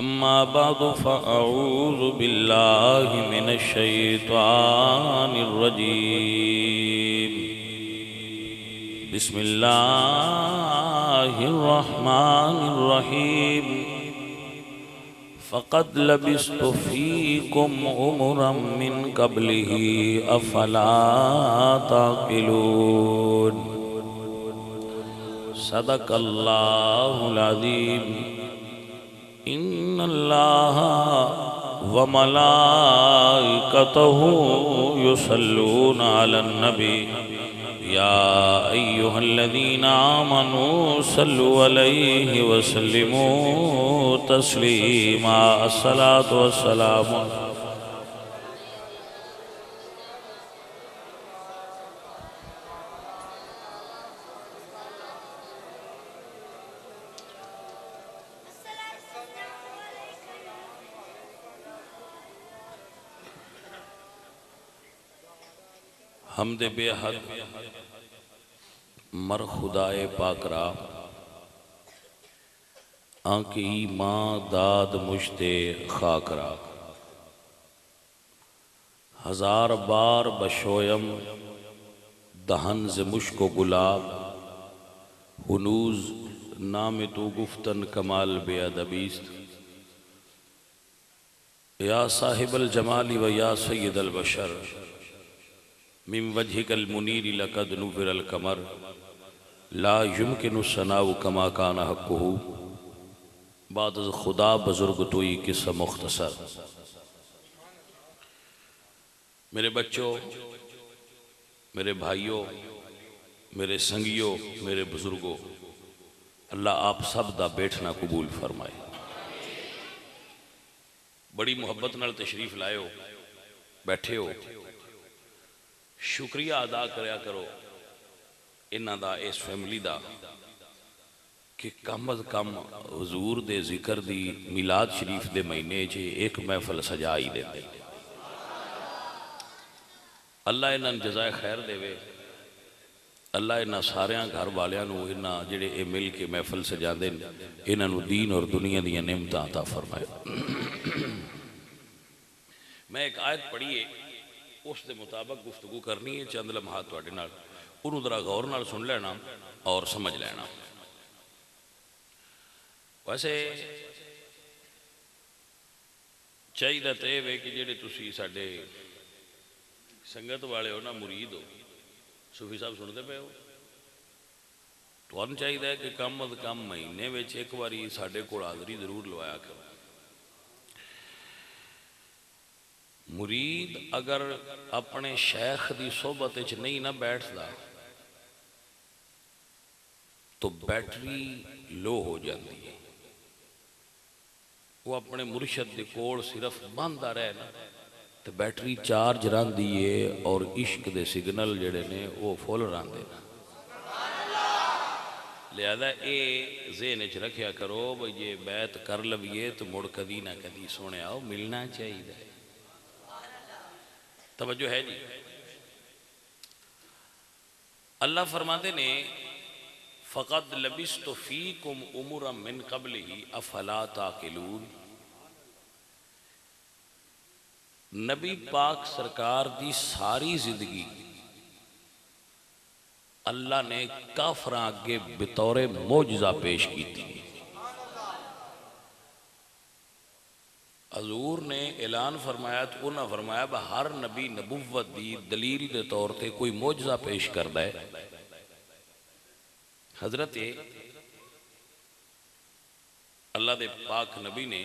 अम्मा बाद फ़अऊज़ु बिल्लाहि मिनश्शैतानिर्रजीम बिस्मिल्लाहिर्रहमानिर्रहीम फ़क़द लबिस्तु फ़ीकुम उमरन मिन क़ब्लिही अफ़ला ताक़िलून। सदक़ल्लाहुल अज़ीम। इन्नल्लाहा व मलाइकतहु युसल्लूना अलन नबी या अय्युहल्लज़ीना आमनू सल्लु अलैहि व सल्लिमू तस्लीमा। अस्सलातु वस्सलामु हमदे बेहद मर खुदाए पाकरा आंकी माँ दाद मुश्ते खाकरा हजार बार बशोयम दहन ज़ मुश्को गुलाब हुनूज नाम तो गुफ्तन कमाल बेअदबीस्त। या साहिबल जमाली व या सय्यदल बशर मिन वजहिकल मुनीरी लक़द नुव्विरल कमर ला युमकिनु सनाउ कमा काना हक़्क़ुहु बाद खुदा बुजुर्ग तोई किस्सा मुख्तसर। मेरे बच्चों, मेरे भाइयों, मेरे संगियों, मेरे बुजुर्गों, अल्लाह आप सब दा बैठना कबूल फरमाए। बड़ी मुहब्बत नाल तशरीफ लाए हो, बैठे हो, शुक्रिया अदा करया करो इन्हां दा, इस फैमिली दा कि कम अज कम हुजूर दे जिक्र दी मिलाद शरीफ दे महीने च एक महफल सजा ही देते। अल्लाह इन्हां नूं जज़ाए खैर देवे। अल्लाह इन्हां सारियां घर वालियां नूं इन्हां जिहड़े ए मिल के महफल सजांदे ने इन्हां नूं दीन और दुनिया दीयां नेमतां अता फरमाए। मैं एक आयत पढ़ी है, उस दे मुताबिक गुफ्तगू करनी है। चंद लम्हा तुहाडे नाल उन्होंने जरा गौर नाल सुन लेना और समझ लेना। वैसे चाहिए तो यह वे कि जेडे तुसी साडे संगत वाले हो ना, मुरीद हो, सूफी साहब सुनते पे हो, तुहानूं चाहिए कि कम अज कम महीने में एक बारी साडे कोल हाज़री जरूर लवाया करो। मुरीद अगर अपने शेख की सोहबत नहीं ना बैठता तो बैटरी लो हो जाती है। वो अपने मुर्शद के कोल सिर्फ बंदा रहे ना तो बैटरी चार्ज रही है और इश्क के सिग्नल जोड़े ने वो फुल रहे। लिहाजा ये ज़हन च रखिया करो भाई ये बैत कर लवीए तो मुड़ कदी ना कदी सोने आओ मिलना चाहिए। तवज्जो है जी। अल्लाह फरमाते ने फ़क़द लबिस्तु फ़ीकुम उमरम मिन क़ब्लिही अफ़ला ताक़िलून। नबी पाक सरकार दी सारी जिंदगी अल्लाह ने काफरां अगे बतौरे मोजज़ा पेश की थी। हजूर ने ऐलान फरमाया तो उन्हें फरमाया बा हर नबी नबुव्वत दी दलील के तौर पर कोई मोजज़ा पेश करता है। हजरत अल्लाह दे पाक नबी ने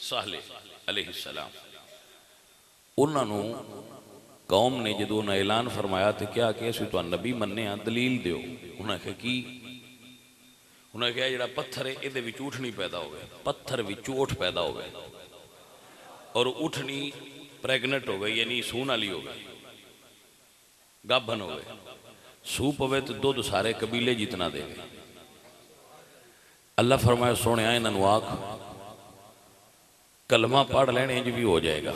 साहले अलैहिस्सलाम उन्होंने कौम ने जो उन्हें ऐलान फरमाया तो क्या कि असं तो नबी मन्ने हाँ दलील दो। उन्हें कहा की उन्हें कहा जो पत्थर है ये ऊठ नहीं पैदा हो गया, पत्थर विचों उठ पैदा हो गए और उठनी प्रैगनेंट हो गई यानी सून वाली हो गई, गाभन हो गए, सू पवे तो दुध सारे कबीले जितना दे। अल्लाह फरमाया सोने इन्हों आख कलमा पढ़ लेने इंज भी हो जाएगा।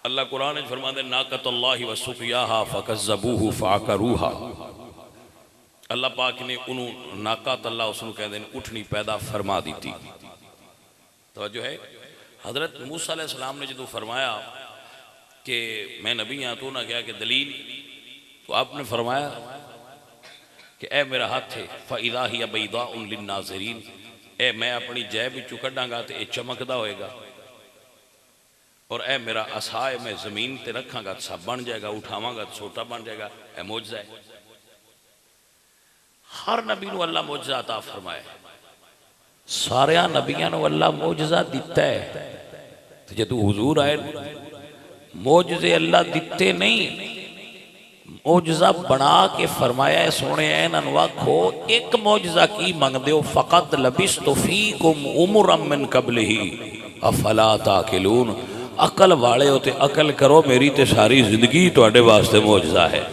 अल्लाह कुरान फरमाते नाकतुल्लाहि व सुक़ियाहा फ़कज़्ज़बूहु फ़अक़रूहा। अल्लाह पाक ने उन्होंने नाकत अल्लाह उसको कहते हैं उठनी पैदा फरमा दी थी। तो जो है हज़रत मूसा अलैहिस्सलाम ने जो फरमाया कि मैं नबी हाँ तो उन्हें कहा कि दलील, तो आपने फरमाया कि ए मेरा हाथ है फ़इज़ा हिय बैज़ाउ लिन्नाज़िरीन, ए मैं अपनी जैब विचों कढ़ांगा तो यह चमकदा होएगा, और ए मेरा असा है मैं जमीन ते रखांगा तो सब बन जाएगा, उठावांगा तो छोटा बन जाएगा। ए मोजज़ा है। हर नबी को अल्लाह मोजज़ा अता फरमाए, सारे नबियां को अल्लाह मोजज़ा दिता है। तो जो हुजूर आए मोजज़े अल्लाह दिते नहीं, मोजज़ा बना के फरमाया है सोने इन्होंने आखो एक मोजज़ा की मंगदे हो, फ़क़द लबिस्तु फ़ीकुम उमरम मिन क़ब्लिही अफ़ला ताक़िलून। अकल वाले हो तो अकल करो, मेरी तो सारी जिंदगी तुहाडे वास्ते मोजज़ा है।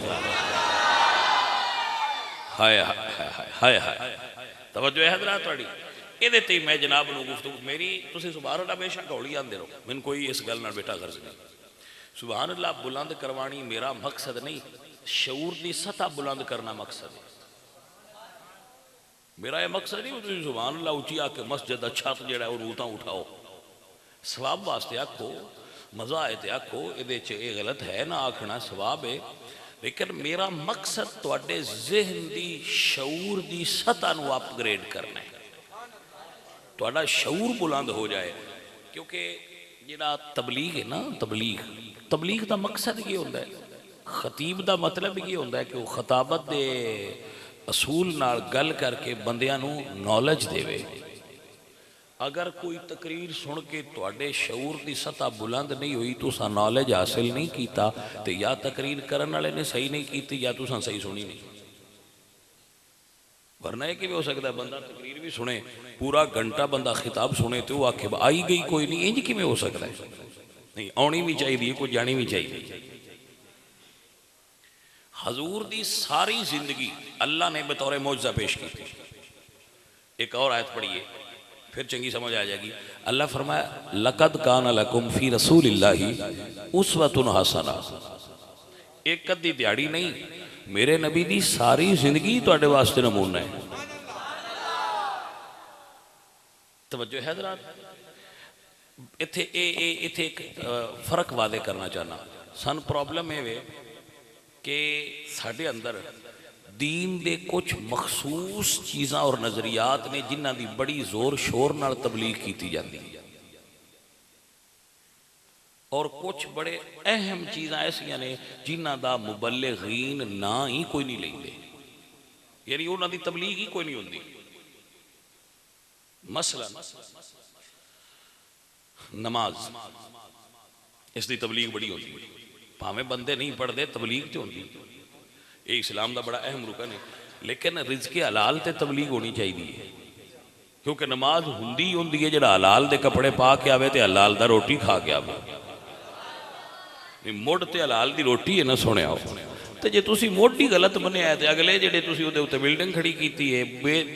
हाय हाय हाय हाय तवज्जो है हज़रात तुहाडी। ये ते मैं जनाब नूं गुफ्तगू मेरी तुसीं सुभान अल्लाह बेशक हौली आंदे रहो, मैनूं कोई इस गल नाल बेटा गर्ज नहीं। सुभान अल्लाह बुलंद करवानी मेरा मकसद नहीं, शऊर की सतह बुलंद करना मकसद है मेरा। यह मकसद नहीं तुसीं सुभान अल्लाह उची आके मस्जिद अच्छा तो जिहड़ा ओह तां उठाओ, सवाब वास्ते आखो, मज़ा आए तो आखो, ये गलत है ना आखना, सवाब है। लेकिन मेरा मकसद तुहाडे ज़हन दी शऊर दी सतह नूं अपग्रेड करना है, तुहाडा शऊर बुलंद हो जाए। क्योंकि जिहड़ा तबलीग है ना, तबलीग का मकसद ये होंदा है, खतीब का मतलब ये होंदा है कि वह खताबत के असूल नाल गल करके बंदियां नूं नॉलेज देवे। अगर कोई तकरीर सुन के तुहाडे शऊर की सतह बुलंद नहीं हुई, तुसां नॉलेज हासिल नहीं किया, तो या तकरीर करने वाले ने सही नहीं की या तुसां सही सुनी नहीं। वरना यह किवें हो सकता है बंदा तकरीर भी सुने, पूरा घंटा बंदा खिताब सुने तो वह आखे आई गई कोई नहीं, इंज किवें हो सकता है? नहीं, आनी भी चाहिए, कोई जानी भी चाहिए। हजूर की सारी जिंदगी अल्लाह ने बतौर मौजज़ा पेश की थी। एक और आयत पढ़िए फिर चंगी समझ आ जाएगी। अल्लाह फरमाया लक़द कान लकुम फ़ी रसूलिल्लाहि उस्वतुन हसना। एक कदी दिहाड़ी नहीं, मेरे नबी की सारी जिंदगी तुहाडे वास्ते नमूना है। तवज्जो है हज़रात। इत्थे एक फर्क वादे करना चाहना। सन प्रॉब्लम ये कि साढ़े अंदर दीन दे कुछ मखसूस चीज़ां और नज़रियात ने जिन्हां दी बड़ी जोर शोर नाल तबलीग की जाती है, और कुछ बड़े अहम चीज़ां ऐसियां ने जिन्हां दा मुबल्लिगीन ना ही कोई नहीं लेंदे, यानी उन्हां दी तबलीग ही कोई नहीं होंदी। मसलन नमाज, इसकी तबलीग बड़ी होती है, भावें बंदे नहीं पढ़ते तबलीग तो होती। ये इस्लाम का बड़ा अहम रुकन है। लेकिन रिज़्क़े हलाल ते तबलीग होनी चाहिए, क्योंकि नमाज हुंदी हुंदी है जिहड़ा हलाल दे कपड़े पा के आवे ते हलाल दा रोटी खा के आवे। मुड़ ते हलाल दी रोटी है ना सुने आओ। तो जे तुसी मुड़ ही गलत बनिया तो अगले जिहड़े तुसी उहदे उत्ते बिल्डिंग खड़ी कीती है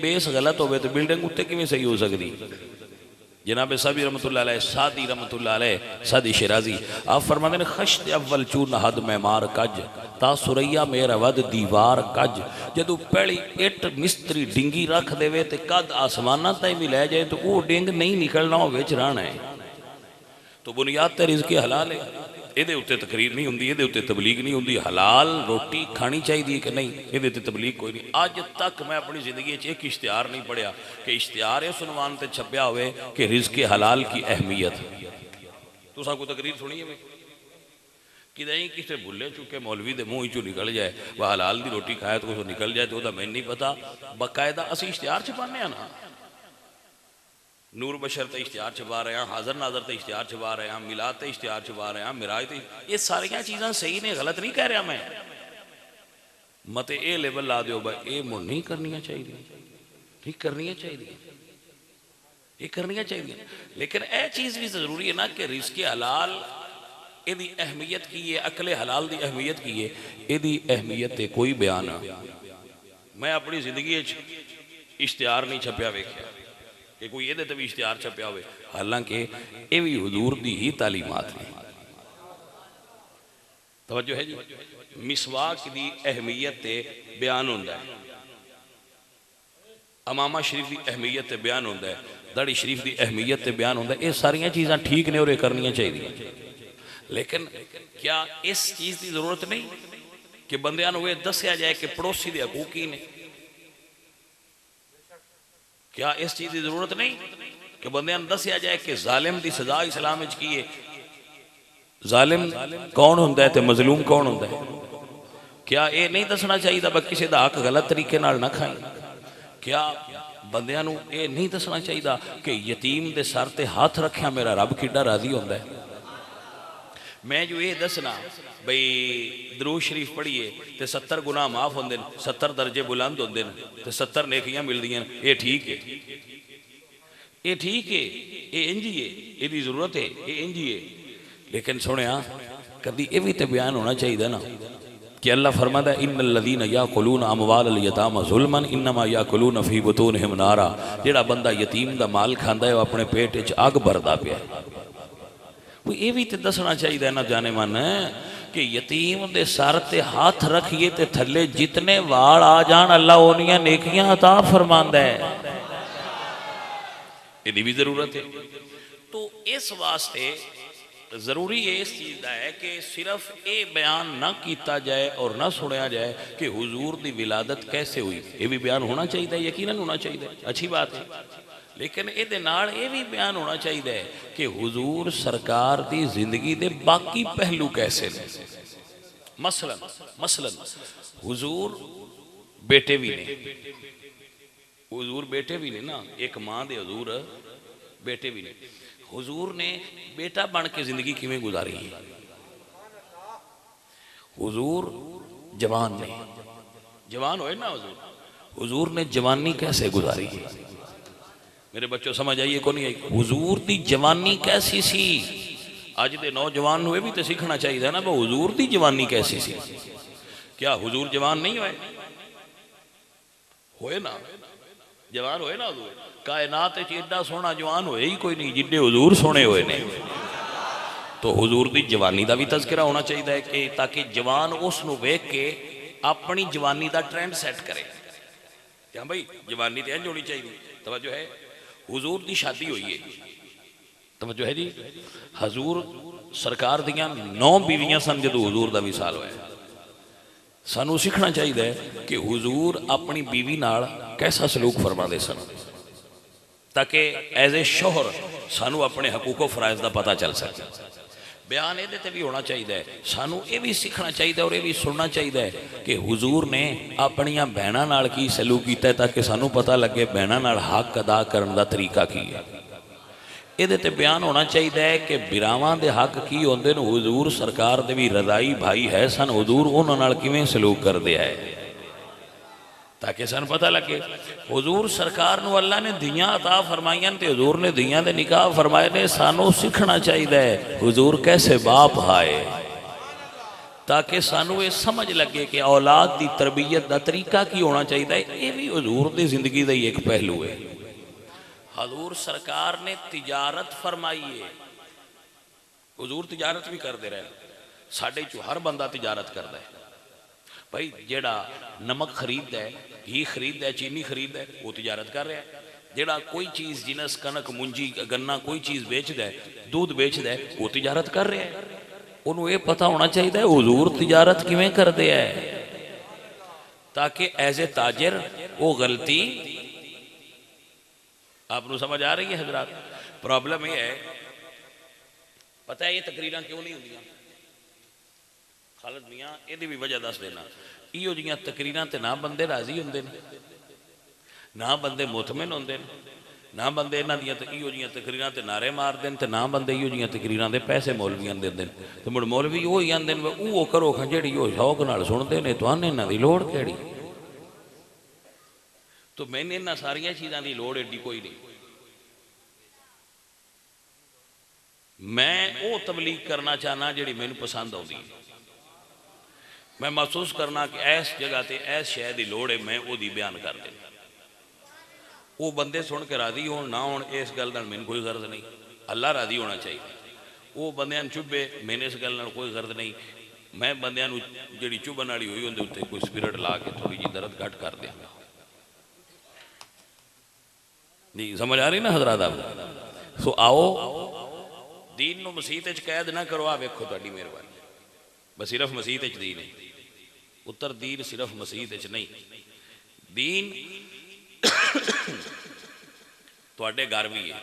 बेस गलत होवे तो बिल्डिंग उत्ते किवें सही हो सकदी? जनाब साबी रहमतुल्लाह अलैह, सादी रहमतुल्लाह अलैह, सादी शिराजी आप फरमाते हैं खश्त अव्वल चू नहद मैमार कज ता सुरैया मेरा वद दीवार कज। जदों पहली इट मिस्त्री डिंगी रख देवे तो कद आसमाना तय भी लै जाए तो वह डिंग नहीं निकलना, वो विच रहना है। तो बुनियाद तो रिज़्क़ हलाल है, ये उत्ते तकरीर नहीं होंगी, ये उत्ते तबलीग नहीं होंगी। हलाल रोटी खानी चाहिए कि नहीं, ये उत्ते तबलीग कोई नहीं। अज तक मैं अपनी जिंदगी एक इश्तिहार नहीं पढ़िया कि इश्तिहार इस उन्वान पर छपया हुए कि रिज़्क़ हलाल की अहमियत। तो कोई तकरीर सुनी है कि नहीं, किसी भुले चुके मौलवी के मूँह चो निकल जाए वह हलाल की रोटी खाए तो कुछ निकल जाए, तो वह मैंने नहीं पता। बाकायदा असी इश्तिहार छपाने ना, नूर बशर तो इश्तिहार छपा रहे हैं, हाज़र नाज़र तो इश्तिहार छपा रहे हैं, मिलाद तो इश्तिहार छपा रहे हैं, मिराज तो, ये सारिया चीज़ां सही ने, गलत नहीं कह रहा मैं। मत ये लेवल ला दो भाई ये मुड़ नहीं करनी चाहिए, ठीक करनी चाहिए, ये करनी चाहिए। लेकिन यह चीज़ भी ज़रूरी है ना कि रिज़्क़ हलाल यदी अहमियत की है, अकले हलाल की अहमियत की है, यदी अहमियत है कोई बयान मैं अपनी जिंदगी इश्तिहार नहीं छपया वेख्या कि कोई ये भी इश्तिहार छपया हो। हालांकि ये भी हुजूर की ही तालीमात ने। तवज्जो है जी, मिसवाक की अहमियत बयान होता है, अमामा शरीफ की अहमियत बयान होता है, दाड़ी शरीफ की अहमियत बयान होता है। ये सारिया चीज़ां ठीक ने और ये करनियां चाहिए। लेकिन क्या इस चीज़ की जरूरत नहीं कि बंदियां नूं ये दस्या जाए कि पड़ोसी के हकूक की ने? क्या इस चीज़ की जरूरत नहीं कि बंदियां नूं दस्या जाए कि जालिम की सजा इस्लाम विच की है, जालिम कौन होंदा है ते मजलूम कौन होंदा है? क्या ये नहीं दसना चाहिए कि किसी का हक गलत तरीके नाल ना खाए? क्या बंदियां नूं ये नहीं दसना चाहिए कि यतीम के सर ते हाथ रखिया मेरा रब किड्डा राजी होंदा है? मैं जो ये दसना बई दरूद शरीफ पढ़िए तो 70 गुनाह माफ होंगे, 70 दर्जे बुलंद होंगे, तो 70 नेकियां मिलदियां, ये ठीक है, ये ठीक है, ये इंज ही है, ये जरूरत है, ये इंज ही है। लेकिन सुनिया कभी ये भी तो बयान होना चाहिए ना कि अल्लाह फरमाता है इन्नल लज़ीना याकुलून अमवाल यतामा ज़ुल्मन इन्नमा याकुलून फी बुतूनिहिम नारा। जेड़ा बंदा यतीम का माल खाता है वह अपने पेट च अग भरदा पिया। ये भी तो दसना चाहिए ना जाने मन कि यतीम दे सर ते हाथ रखिए ते थले जितने वाल आ जान अल्लाह ओनियां नेकियां अता फरमांदा है। यदि भी जरूरत है तो इस वास्ते जरूरी है इस चीज़ का है कि सिर्फ ये बयान ना किया जाए और ना सुनया जाए कि हुजूर की विलादत कैसे हुई, ये भी बयान होना चाहिए, यकीनन होना चाहिए, अच्छी बात है। लेकिन ये नाल ये भी बयान होना चाहिए कि हुजूर सरकार की जिंदगी के बाकी पहलू कैसे ने। मसलन हुजूर बेटे भी ने, हुजूर बेटे भी ने ना, एक माँ दे हुजूर बेटे भी ने। हुजूर ने बेटा बन के जिंदगी किवें गुजारी है? हुजूर जवान ने, जवान होए ना हुजूर, हुजूर ने जवानी कैसे गुजारी है? मेरे बच्चों समझ आइए को नहीं आई? हुजूर की जवानी कैसी सी? अज के नौजवान हुए भी तो सीखना चाहिए ना वो हुजूर की जवानी कैसी सी। क्या हुजूर जवान नहीं होए? होए ना, जवान होए ना हुजूर। कायनात एडा सोहना जवान होए ही कोई नहीं जिड्डे हुजूर सोने हुए ने। तो हुजूर की जवानी का भी तज़किरा होना चाहिए कि ताकि जवान उसनूं वेख के अपनी जवानी का ट्रेंड सैट करे। क्या भाई जवानी तो इंज होनी चाहिए। तवज्जो है, हुजूर की शादी हुई है, तवज्जो है जी। हजूर सरकार दियां 9 बीवियां सन जो हुजूर का विसाल होया। सानू सीखना चाहिए कि हुजूर अपनी बीवी नाल कैसा सलूक फरमाते सन ताकि एज ए शोहर सानू अपने हकूको फराइज का पता चल सके। बयान ये भी होना चाहिए, सानू ये भी सीखना चाहिए और ये भी सुनना चाहिए कि हुजूर ने अपनियां भैणां नाल की सलूक किया ताकि सानू पता लगे भैणां नाल हक अदा करने का तरीका की है। ये बयान होना चाहिए कि बिरावां दे हक की होंदे ने। हुजूर सरकार दे भी रज़ाई भाई है सन, हुजूर उन्हां नाल किवें सलूक करदे है ताकि सन पता लगे। हुजूर सरकार नूं अल्लाह ने दियां अता फरमाइयां ते हुजूर ने दियां दे निकाह फरमाए ने। सानू सीखना चाहिए हुजूर कैसे बाप आए ताकि सानू ये समझ लगे कि औलाद की तरबियत का तरीका की होना चाहिए। ये भी हुजूर की जिंदगी का ही एक पहलू है। हजूर सरकार ने तिजारत फरमाई है। हजूर तिजारत भी करते रहे, साढ़े चो हर बंदा तिजारत करता है। भाई जेड़ा नमक खरीदता है, घी खरीदता है, चीनी खरीदता है, वो तिजारत कर रहा है। जेड़ा कोई चीज़ जिनस कनक मुंजी गन्ना कोई चीज़ बेचता है, दूध बेचता है, वो तिजारत कर रहा है। उन्होंने ये पता होना चाहिए हुजूर तिजारत किवें करते हैं, ताकि एज ए ताजर वो गलती आपको समझ आ रही है। हजरात प्रॉब्लम ये है, पता है ये तकरीरां क्यों नहीं होंदियां? खालिद मियां इहदी भी वजह दस देना। इहो जिहियां तकरीरां ते ना बंदे राजी होंदे ने, ना बंदे मुतमिन होंदे ने, ना बंदे इन्हां दियां इहो जिहियां तकरीरां ते नारे मारदे ने, ते ना बंदे इहो जिहियां तकरीरां दे पैसे मौलवियां देंदे ने। ते मुड़ मौलवी वो ही आंदे ने वो करो खां जिहड़ी वो शौक नाल सुणदे ने, तुहानूं इन्हां दी लोड़ किहड़ी? तो मैंने इन्हां सारियां चीज़ां दी लोड़ एडी कोई नहीं। मैं वो तबलीग करना चाहना जिहड़ी मैनूं पसंद आउंदी है। मैं महसूस करना कि इस जगह ते इस शय की लोड़ है, मैं वो बयान कर देना। वो बंदे सुन के राजी हो ना हो, इस गल नाल मैनूं कोई गर्ज नहीं। अल्लाह राजी होना चाहिए। वो बंदियां नूं चुभे, मैंने इस गल नाल कोई गर्ज नहीं। मैं बंदियां नूं जिहड़ी चुभन वाली हुई उहदे उत्ते कोई स्पिरिट ला के थोड़ी जी दर्द घट कर देंगा। नहीं समझ आ रही ना हजरात आपको? सो आओ दीन नूं मसीत च कैद ना करो। आ वेखो तुहाडी मेहरबानी, बस सिर्फ मसीत च दीन है। उत्तर दीन सिर्फ मसीत च नहीं, दीन तुहाडे घर भी है,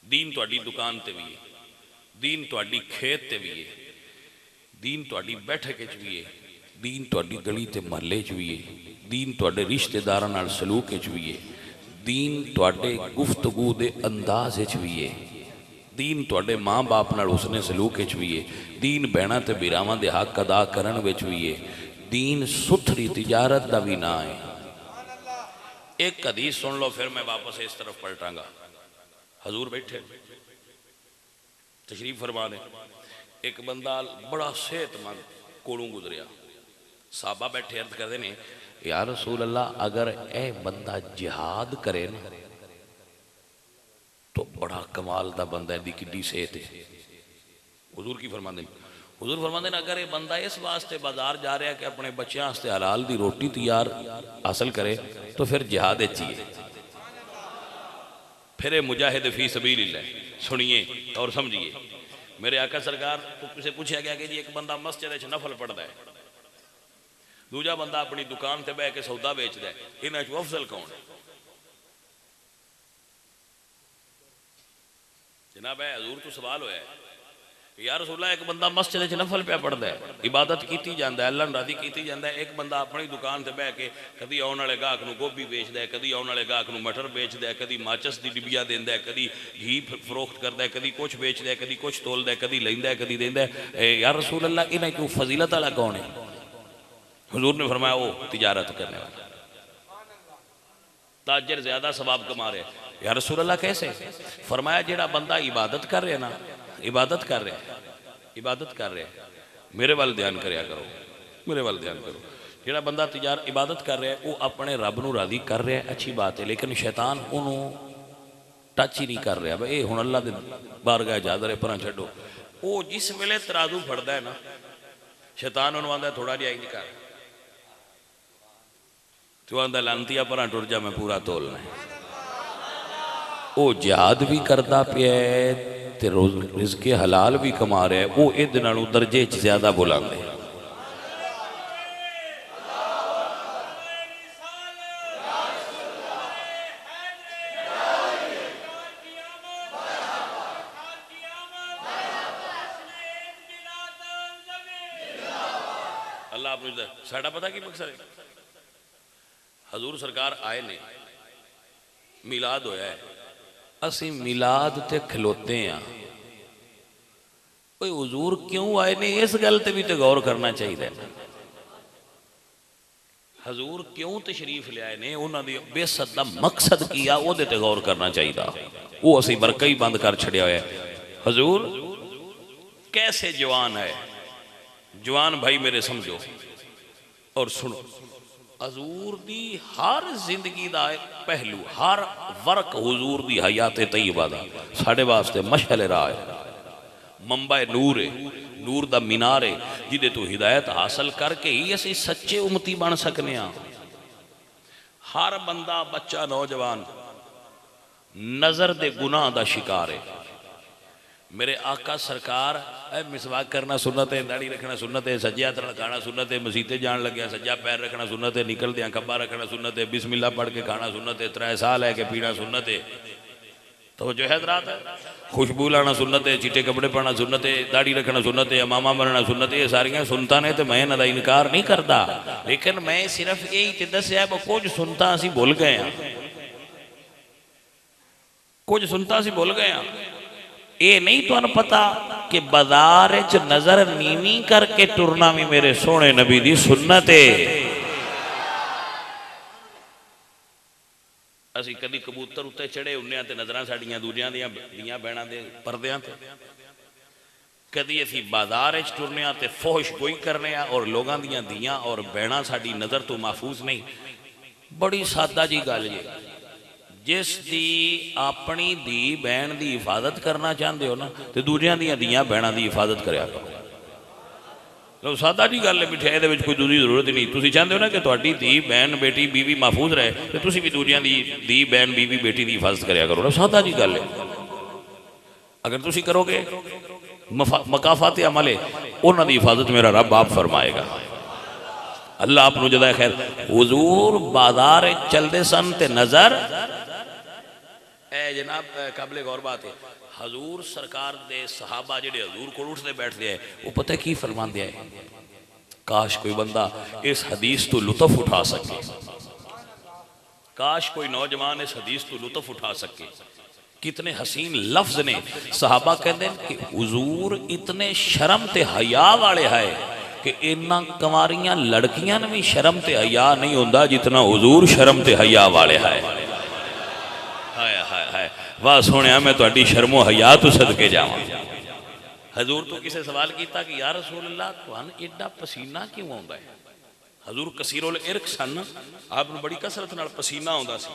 दीन तुहाडी दुकान ते भी है, दीन तुहाडी खेत ते भी है, दीन तुहाडी बैठक च भी है, दीन तुहाडी गली ते महल्ले च भी है, दीन तुहाडे रिश्तेदारां नाल सलूक च भी है, दीन तुहाडे गुफ्तगू दे अंदाज च भी है, दीन तुहाडे माँ बाप नाल उसने सलूक च भी है, दीन भैणां ते भरावां दे हक अदा करन विच भी है, दीन सुथरी तिजारत दा भी ना है। एक हदीस सुन लो, फिर मैं वापस इस तरफ पलटांगा। हजूर बैठे तशरीफ फरमा ने, एक बंदा बड़ा सेहतमंद कोलों गुजरिया, साहबा बैठे अर्ज करते ने, या रसूल अल्लाह अगर ए बंदा जिहाद करे ना तो बड़ा कमाल दा बंदा दी किड्डी सेहत है। हुजूर की फरमाते हैं? हुजूर फरमाते हैं अगर ये बंदा इस वास्ते बाजार जा रहा है कि अपने बच्चों वास्ते हलाल दी रोटी तैयार हासिल करे, तो फिर जिहाद चाहिए, फिर मुजाहिद फी सबीलिल्लाह। सुनिए और समझिए, मेरे आका सरकार से पूछा गया कि जी एक बंदा मस्जिद च नफल पढ़ता है, दूजा बंदा अपनी दुकान से बह के सौदा बेचता है, इन्हां चों अफजल कौन है? जनाब है हजूर तो सवाल होया है, यार रसूला एक बंदा मस्जिद च नफल पे पढ़ता है, इबादत की जाता है, अल्लाह राजी की जाता है, एक बंदा अपनी दुकान से बह के कभी आने वाले गाहक को गोभी बेचता है, कभी आने वाले गाहक को मटर बेचता है, कभी माचस की डिबिया देता है, कभी घी फरोख्त करता है, कभी कुछ बेचता है, कभी कुछ तोलता है, कभी लेंदा है, कभी देंदा है। यार रसूल अल्लाह इन्हें क्यों फजीलत वाला कौन है? हुजूर ने फरमाया वो तिजारत करने वाला ताजर ज्यादा सवाब कमा रहे। या रसूल अल्लाह कैसे? फरमाया जेड़ा बंदा इबादत कर रहा ना, इबादत कर रहा, मेरे वाल ध्यान करया करो, मेरे वाल ध्यान करो। जेड़ा बंदा इबादत कर रहा है वो अपने रब नूं राजी कर रहा है, अच्छी बात है, लेकिन शैतान उन्होंने टच ही नहीं कर रहा। भाई हुण अल्लाह दे बारगाह जादर है, परां छड्डो। वो जिस वेले तराजू फड़दा है ना, शैतान उन्होंने आंदा थोड़ा जिहा ही कर, तो आंदा लानतिया परां टुर जा, मैं पूरा तोलना है। वो जिहाद भी करता पिया है ते रिज़्क़े हलाल भी कमा रहा है, वो इहदे नालों दर्जे च ज्यादा बुलंद है। अल्लाह आपको साडा पता की मकसद है? हजूर सरकार आए ने, मिलाद होया है, असी मिलाद ते खलोते हैं। कोई हुजूर क्यों आए ने, इस गल ते भी तो गौर करना चाहिए। हजूर क्यों तशरीफ लियाए ने, उन्होंने बेसत दा मकसद किया, उहदे ते गौर करना चाहिए। वो असी बरका ही बंद कर छड़िया है। हजूर कैसे जवान है, जवान भाई मेरे समझो और सुनो। हजूर दी हर जिंदगी का पहलू, हर वर्क हुजूर दी हयात तैयबा दा साडे वास्ते मशअल राह है, मंबा नूर है, नूर दा मीनार है, जिदे तो हिदायत हासिल करके ही असी सच्चे उम्मती बन सकने। हर बंदा, बच्चा, नौजवान नजर दे गुनाह दा शिकार है। मेरे आका सरकार मिसवाक करना सुन्नत है, दाढ़ी रखना सुन्नत है, सज्जा हथ खाना सुन्नत है, मसीते जान लग्या सज्जा पैर रखना सुन्नत है, निकलद्या खब्बा रखना सुन्नत है, बिस्मिल्लाह पढ़ के खाना सुन्नत है, 3 साल है कि पीना सुन्नत है। तो जो है रात खुशबू लाना सुन्नत है, चिट्टे कपड़े पाना सुन्नत है, दाढ़ी रखना सुन्नत है, अमामा बनना सुन्नत है। ये सारियां सुनता ने तो मैं इन्हां दा इनकार नहीं करता, लेकिन मैं सिर्फ यही तो दस्या कुछ सुनता असीं भुल गए हैं, कुछ सुनता असीं भुल गए हैं। ये नहीं तुहानू पता कि बाजार च नजर नीवी करके टुरना भी मेरे सोहने नबी दी सुन्नत है। असी कभी कबूतर उत्ते चढ़े हुन्ने ते नजर साड़ियां दूजियां दियां धीआं भैणां दे परदियां ते, कभी असी बाजार च टुरने ते फोहश कोई करने और लोगों दियां धीआं और भैणां साड़ी नज़र तो महफूज नहीं। बड़ी सादा जी गल जी, जिस दी अपनी धी भैन की हिफाजत करना चाहते हो ना तो दूजियां दियां धीआं भैणां की हिफाजत करा करो। तो सादा जी गल है, मिठे ये कोई दूसरी जरूरत नहीं। तुम चाहते हो ना कि तुहाडी धी बहन बेटी बीवी महफूज रहे तो तुम भी दूजियां दी धी बहन बीवी बेटी की हिफाजत करा करो ना, सादा जी गल है। अगर तुम करोगे मकाफात अमल है, उन्होंने हिफाजत मेरा रब आप फरमाएगा। अल्लाह आप जदा खैर। हुजूर बाजार चलते सन ते नजर जनाब काबिल गौर बात है, हजूर सरकार दे सहाबा जेडे हजूर को उठते बैठते हैं वो पता की फरमाते हैं, काश कोई बंदा इस हदीस तो लुत्फ उठा सके, काश कोई नौजवान इस हदीस तो लुत्फ उठा सके। कितने हसीन लफ्ज ने। सहाबा कहते हैं कि हुजूर इतने शर्म ते हया वाले है कि इन्ना कंवारियां लड़कियां ने भी शर्म ते हया नहीं होता जितना हुजूर शर्म ते हया वाले है। हाय हाय हाय, वाह सोने मैं तुहाडी शर्मो हया तो सदके जावां। हजूर तो किसी सवाल किया कि या रसूल अल्लाह तुहानू एडा पसीना क्यों आउंदा है? हजूर कसीरुल इरक सन, आपनू बड़ी कसरत नाल पसीना आउंदा सी।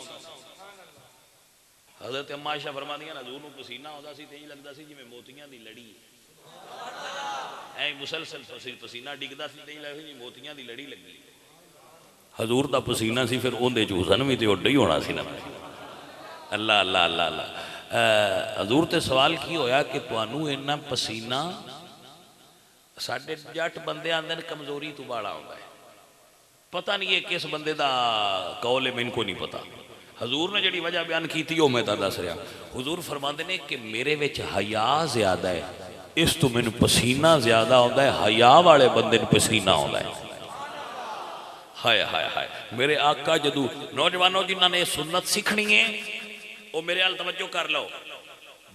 हजरत अम्मा आयशा फरमादियां हजूर नू पसीना आउंदा सी ते इंज लगदा सी जिवें मोतियां दी लड़ी ऐ मुसलसल पसीना डिगदा सी ते इंज लगदा सी मोतियां दी लड़ी लगी। हजूर दा पसीना सी, फिर उहदे च हुसन भी ते उड्डा ही होना सी ना। अल्लाह अल्लाह अल्लाह अल्लाह। हजूर ते सवाल की होया कि तुहानू इन्ना पसीना, साडे जट बंदे आंदे ने कमजोरी तो बाला आउंदा है, पता नहीं है किस बंदे दा कौल है, मैनू को नहीं पता। हजूर ने जिहड़ी वजह बयान की वो मैं तुहानू दस रहा। हुजूर फरमाते ने कि मेरे विच हया ज्यादा है, इस तो मैनू पसीना ज्यादा आउंदा है, हया वाले बंदे नू पसीना आउंदा है। हाय हाय हाय, मेरे आका जदू नौजवानों जिन्होंने ने सुन्नत सीखनी है वो मेरे हाल तवज्जो कर लो।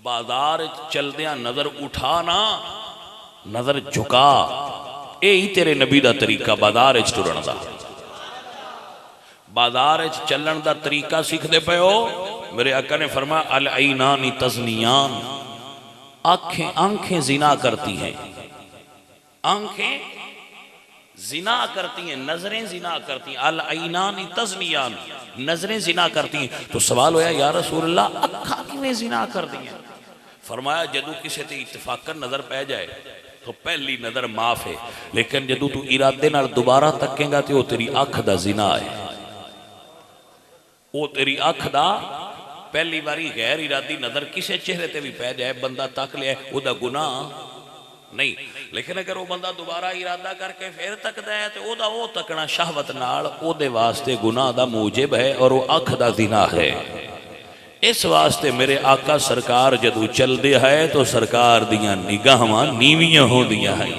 बाजार चलदियां नजर उठा ना, नजर झुका, यही तेरे नबी का तरीका बाजार टुरन का। बाजार चलन का तरीका सीखते पे हो। मेरे आका ने फरमाया अल ऐनानी तज़नियान, आंखें आंखें जिना करती हैं, आंखें जिना करती हैं, नजरें जिना करती हैं। अल ऐनानी तज़नियान, नजरें जिना करती हैं। तो सवाल होया या रसूल अल्लाह अखा किवें जिना करती हैं? फरमाया जदू किसी ते इत्तफाकन नजर पै जाए तो पहली नजर माफ है, लेकिन जदू तू इरादे नाल दोबारा तकेगा तो तेरी अख दा जिना है। वो तेरी अख दा पहली बारी गैर इरादी नजर किसी चेहरे ते भी पै जाए, बंदा तक लिया वह गुनाह नहीं, लेकिन अगर वो बंदा दोबारा इरादा करके फिर तकदा है तो वह वो तकना शहवत नाल ओदे वास्ते गुनाह दा मूजिब है और वो अख दा जिना है। इस वास्ते मेरे आका सरकार जदू चलते है तो सरकार दियां निगाहां नीवियां होंदियां हैं।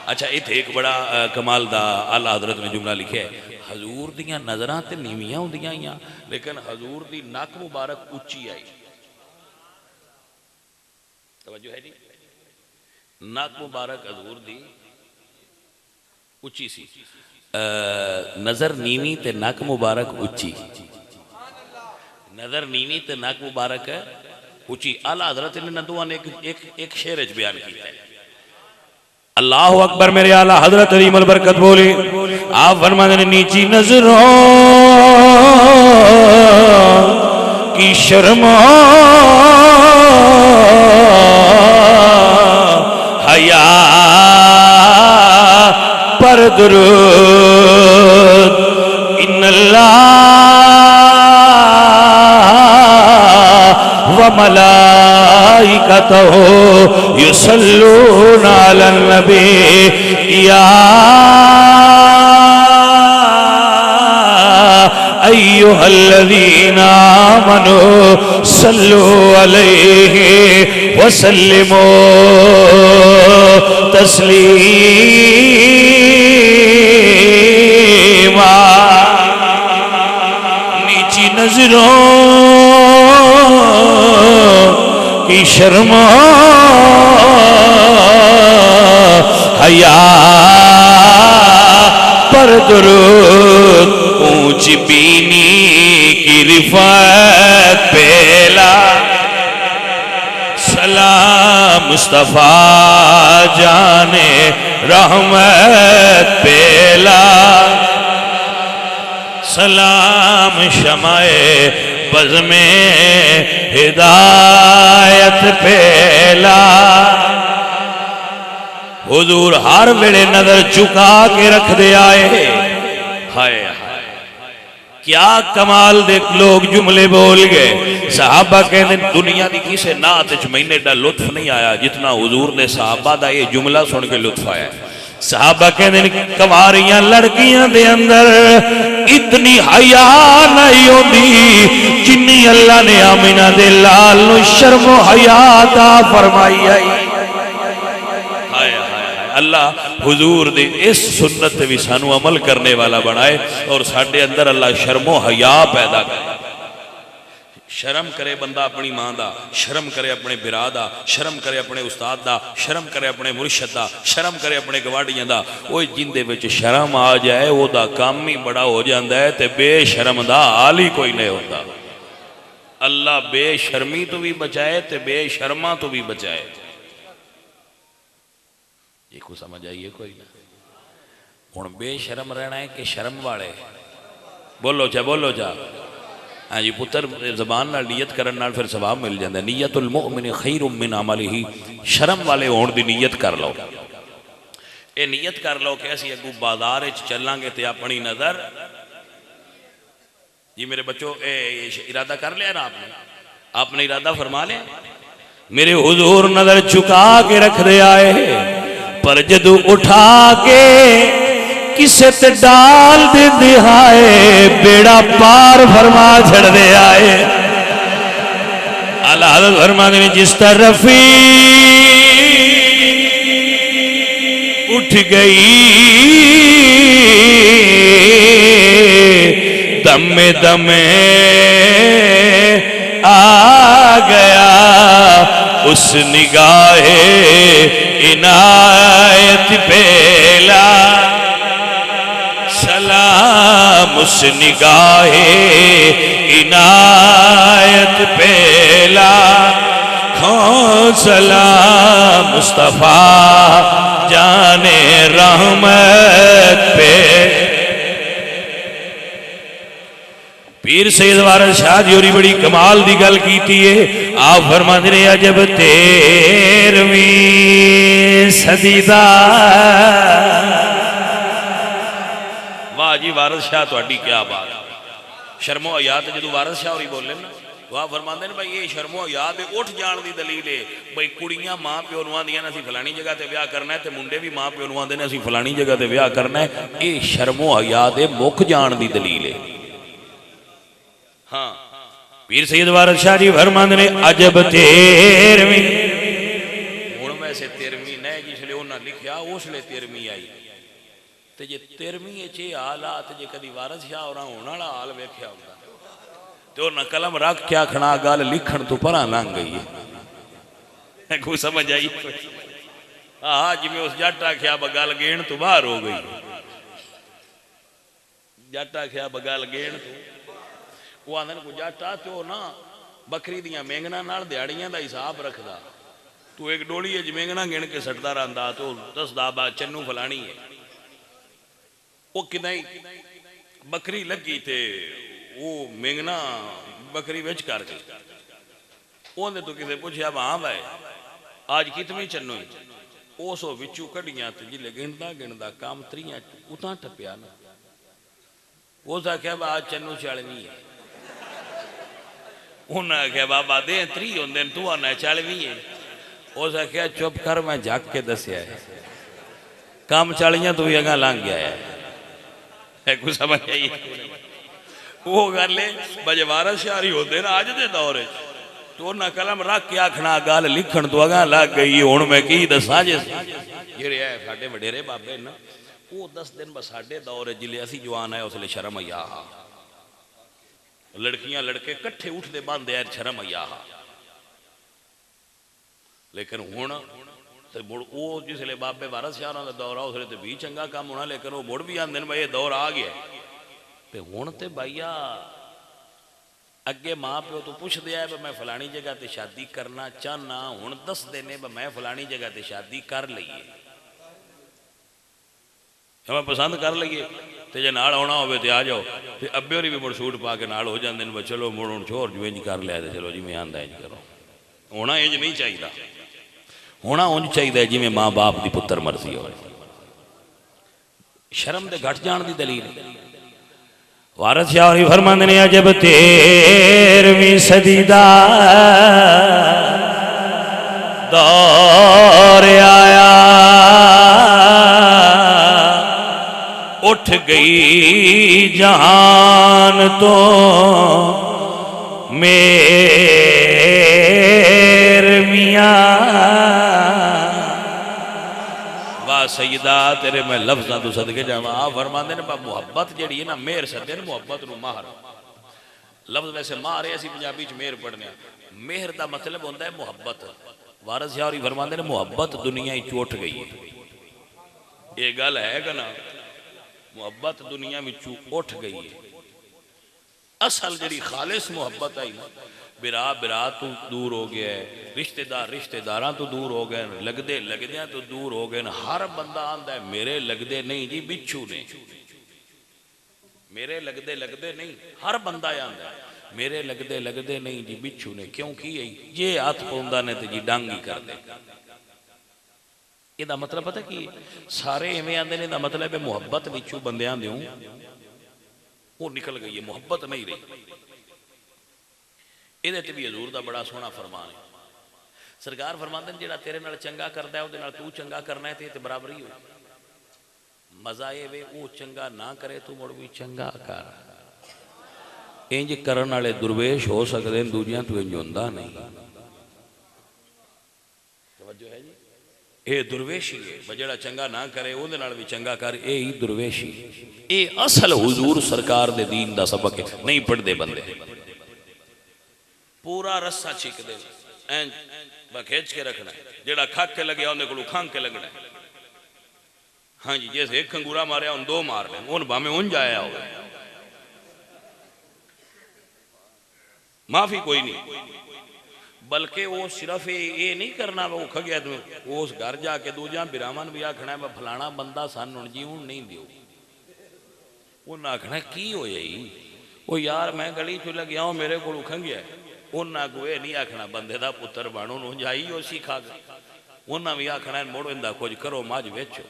अच्छा, इत्थे एक बड़ा कमाल दा आला हजरत ने जुमला लिखे है, हजूर दियां नजरां ते नीवियां होंदियां ही, लेकिन हजूर दी नक मुबारक उच्ची आई। तवज्जो है जी, नक मुबारक हजूर दी उच्ची सी, नजर नीवी ते नक मुबारक उच्ची, नजर नीवी ते नक मुबारक उच्ची। आला हजरत ने नदुआ ने एक शेर च बयान किया है, अल्लाह अकबर मेरे आला हजरत अलीम बरकत बोले। आप फरमाते हैं नीची नजरों की शर्म हया पर दुरूद इन्नल्लाह व मलाइकतहु युसल्लूना अलन नबी या अय्युहल्लज़ीना आमनू सल्लू अलैहि वसल्लिमू तस्लीमा। नीची नजरों की शर्म हया पर दुरूद ऊंच बीनी की रिफात पेला सलाम मुस्तफा जाने रहमत पेला सलाम शमाए बज़ में हिदायत पेला। हुजूर हर वेले नजर झुका के रख दे आए। हाय क्या कमाल दे लोग जुमले बोल गए। सहाबा कहते दुनिया की किसी नात मैंने एडा लुत्फ नहीं आया जितना हुजूर ने सहाबा का यह जुमला सुन के लुत्फ आया। सहाबा कहते कंवारियां लड़कियां दे अंदर इतनी हया नहीं होती जिन्नी अल्लाह ने आमिना दे लाल नू शर्मो हया दा फरमाई आई। अल्लाह हुजूर दे इस सुन्नत भी सानू अमल करने वाला बनाए और साडे अंदर अल्लाह शर्मो हया पैदा करे। शर्म करे बंदा अपनी मां दा, शर्म करे अपने बिरा दा, शर्म करे अपने उस्ताद दा, शर्म करे अपने मुर्शद दा, शर्म करे अपने गवाड़ियां दा। ओए जिंदे विच शर्म आ जाए ओदा काम ही बड़ा हो जाता है ते बेशर्म दा हाल ही कोई नहीं होता। अल्लाह बेशर्मी तो भी बचाए ते बेशर्मा तो भी बचाए। को समझ आइए कोई ना। हुण बेशर्म रहना है कि शर्म वाले? बोलो जा बोलो जा। हाँ जी पुत्र जबान नाल नियत करन नाल फिर सवाब मिल जाता है। नियतुल मुमिन खैरुम मिन अमलिही। शर्म वाले होने की नीयत कर लो। ये नीयत कर लो कि असीं अगू बाजार चलांगे तो अपनी नज़र जी मेरे बच्चों इरादा कर लिया ना आपने? आपने इरादा फरमा लिया? मेरे हुजूर नजर झुका के रख दे आए पर जदू उठा के किसे ते डाल दे दिहाए बेड़ा पार फरमा छड़ दे आए। आला हज़रत फरमाते हैं जिस तरफ उठ गई दमे दमे आ गया उस निगाहे इनायत पेला सलाम उस निगाहे इनायत पेला। सलाम मुस्तफा जाने रहमत पे। पीर सैयद वारिस शाह जी होरी बड़ी कमाल दी गल कीती है। आप फरमाते ने अजब 13वीं सदी दा। वाह जी वारिस शाह तुहाडी क्या बात। शर्मो हया ते जदों वारिस शाह होरी बोले ना तो आप फरमाते हैं भाई ये शर्मो हया दे उठ जाण दी दलील है। भाई कुड़ियां मां प्यो नूं आंदियां ने असीं फलानी जगह ते ब्याह करना है ते मुंडे भी मां प्यो नूं आंदे ने असीं फलानी जगह ते ब्याह करना है। ये शर्मो हया दे मुक जाण दी दलील है। हाँ पीर सैयद वारिस शाह जी फरमाते ने अजब 13वीं। हुण वैसे 13वीं नहीं जिसले उन्हें लिखिया उसले 13वीं आई ते जे 13वीं च हालात जे कदी वारिस शाह होना होने वाला हाल वेख्या होंदा तो उन्हें कलम रख के आखना गल लिखण तो परा लंघ गई है। कोई समझ आई? हाँ जिमें उस जट आख्या बगल गेण तो बाहर हो गई। जट आख्या बगल गेण तो वो आंदे को जट आ तो ना बकरी दियां मेंगना नाल दिहाड़ियां दा हिसाब रखदा तू एक डोली मेंगना गिन के सटदा रहा तो दसदा बा चन्नू फलानी है वो कि बकरी लगी थे वो मेंगना बकरी बिच कर गई उन्हें तो किसी पूछया हाँ भाई आज कितनी चन्नू उस विचू कढ़िया तो जिले गिनता गिनता काम त्रिया उता टपया ना उस आख्या बा आज चन्नू 40 है उन्हें आख्या बाबा दे 3 होंगे तू आना 40 है उस आख्या चुप कर मैं जग के दसिया है काम 40 तू भी अगा लंघ गया है कुछ समझ आई वो गल बजे वारसशाही होते ना अज के दौर तो ना कलम रख के आखना गल लिखण तो अगा लग गई हुण मैं की दसा जे जेड़े है साडे वडेरे बाबे ना वो 10 दिन बस साडे दौर जिले असी जवान है उसले शर्म आया हा लड़कियां लड़के कट्ठे उठते बंदे यार शर्म आया हा लेकिन हुण तो मुड़ वो जिसले बाबे वारसशाह का दौर आ उसले तो भी चंगा काम होना लेकिन वो मुड़ भी आते भाई ये दौर आ गया तो हुण तो भाईया अगे माँ प्यो तो पुछते है मैं फलानी जगह ते शादी करना चाहना हुण दसदे ने मैं फलानी जगह ते शादी कर लीए मैं पसंद कर लीए तो जे नाल आना हो तो आ जाओ तो अब्बे होरी भी मुड़ सूट पा के नाल हो जाते हैं चलो मुड़ हूँ छोर जो इंज कर लिया तो चलो जिमें आंदा इंज करो होना इंज नहीं चाहिए होना उंज चाहिए जिमें माँ बाप की पुत्र मर्जी हो शर्म के घट जाने की दलील वारसशाह होरी फरमांदे ने अजब 13वीं सदी दा दौर आया उठ गई जहान तो मेर मियां सईदा तेरे मैं लफ्जा तो सदके जावा आ फरमांदे ने मुहब्बत जिहड़ी है ना मेहर सदे मुहब्बत नूं माहर लफ्ज वैसे मार है असीं पंजाबी च मेहर पढ़ने मेहर का मतलब होता है मुहब्बत वारसशाह होरी फरमांदे ने मुहब्बत दुनिया च उठ गई है ये गल है कि ना मुहब्बत दुनिया में उठ गई है असल जिहड़ी खालिस मुहब्बत आई ना बिरा बिरा तो दूर हो गया है रिश्तेदार रिश्तेदार तो दूर हो गए लगदे लगदे तो दूर हो गए हर बंदा आंदा है मेरे लगदे नहीं जी बिच्छू ने मेरे लगदे लगदे नहीं हर बंदा आंदा है मेरे लगदे लगदे नहीं जी बिच्छू ने क्योंकि जे हाथ पाउंदा ने तो जी डंग ही कर दे ਇਹਦਾ मतलब पता की सारे इवें आंदे ने दा मतलब है मुहब्बत विचों बंदियां दियों वो निकल गई है मुहब्बत नहीं रही ये भी हजूर का बड़ा सोहना फरमान है सरकार फरमाते हैं जिहड़ा तेरे नाल चंगा करता है उहदे नाल तू चंगा करना है तो बराबरी हो मजा ये वे वो चंगा ना करे तू मुड़ भी चंगा कर इंज करन वाले दुर्वेश हो सकते हैं दूजियां तू इंज होंदा नहीं तवज्जो है जी ये दुर्वेशी है जिहड़ा चंगा ना करे उहदे नाल भी चंगा कर ये ही दुर्वेशी ये असल हुजूर सरकार दे दीन दा सबक है नहीं पढ़दे बंदे पूरा रस्सा छिक दे खिंच के रखना जेड़ा खक के लगे उन्हें को खंग के लगना हाँ जी जैसे एक खंगूरा मारिया उन 2 मार लें उन भावे उन जाया हो माफी कोई नहीं बल्कि वो सिर्फ ये नहीं करना वो उख गया तुम उस घर जाके दूजा बिरावन भी आखना मैं फलाना बंदा सन हुण जीवन नहीं दियो उन्हें आखना की हो वो यार मैं गली चु लग्या हूँ मेरे को उख गया उन्हें को यह नहीं आखना बंदे का पुत्र बनो नूं जाई हो सीखा उन्हें भी आखना मुड़ो इंदा कुछ करो मझ बेचो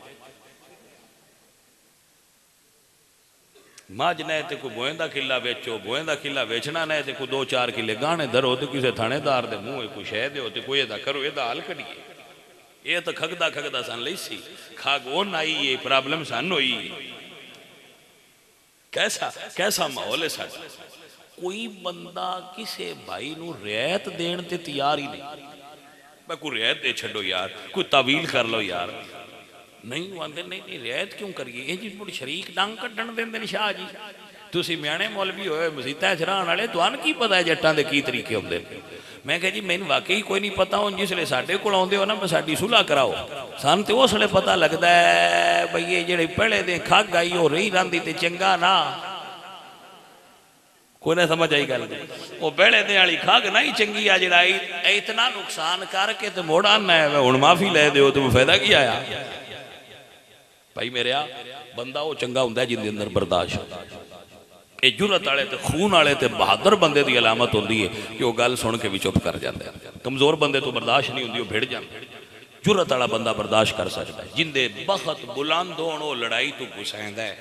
मझ ने तो कोई बोए का किला बेचो बोए का किला बेचना ने तो कोई 2-4 किले गाने धरो तो किसी थानेदार के मूँह कोई शह दो तो कोई यदा करो यदा हल करिए ये तो खगदा खगदा सन लई सी खाग ओन आई ये प्रॉब्लम सन हुई कैसा कैसा माहौल है साडा कोई बंदा किसी भाई नूं रियायत देण ते तैयार ही नहीं मैं कोई रियायत दे छड्डो यार कोई तावील कर लो यार नहीं आंदे नहीं रियायत क्यों करिए ये जी मुड़ शरीक डंग कड्डण देंदे ने शाह जी तुसीं म्याणे मौलवी होए मसीतां च रहण वाले तुहानूं की पता है जट्टां दे की तरीके हुंदे मैं कहा जी मैनूं वाकई कोई नहीं पता हुण जिसले साडे कोल आउंदे हो ना मैं साडी सुलह कराओ सानूं ते उसले पता लगदा है बई ये जिहड़े पहले दे खग आई हो रही रहिंदी ते चंगा ना कोई ना समझ आई गल। वो बेड़े दे वाली खग नहीं चंगी आ जिहड़ा इतना नुकसान करके ते मोड़ आना है हुण माफी ले दो तो फायदा की आया। भाई मेरे बंदा वो चंगा हुंदा जिंदे अंदर बर्दाश्त। ये जुरत वाले ते खून वाले ते बहादुर बंदे की अलामत होंदी है कि वह गल सुन के भी चुप कर जाता है। कमजोर बंदे तो बर्दाश्त नहीं होंदी, वो भिड़ जाता। जुरत वाला बंदा बर्दाश्त कर सकता है। जिंदे बखत बुलंद होण वो लड़ाई तो गुस्सैंदा है।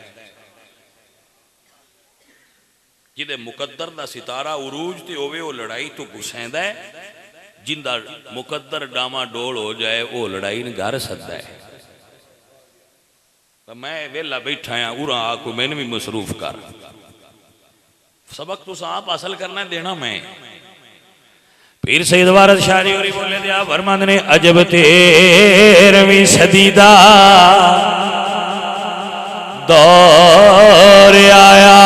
जिंदे मुकद्दर दा सितारा उरूज ते होवे वो लड़ाई तो गुस्सैंदा है। जिंदा मुकद्दर डामा डोल हो जाए वो लड़ाई ने घर सददा है। तो मैं वेला बैठा हाँ उरा आ कोई मैंने भी मसरूफ कर। सबक तो आप हासिल करना देना। मैं पीर सैयद वारद शाह जी होरी बोले दिया फरमांद ने अजब 13वीं सदी दा दौर आया,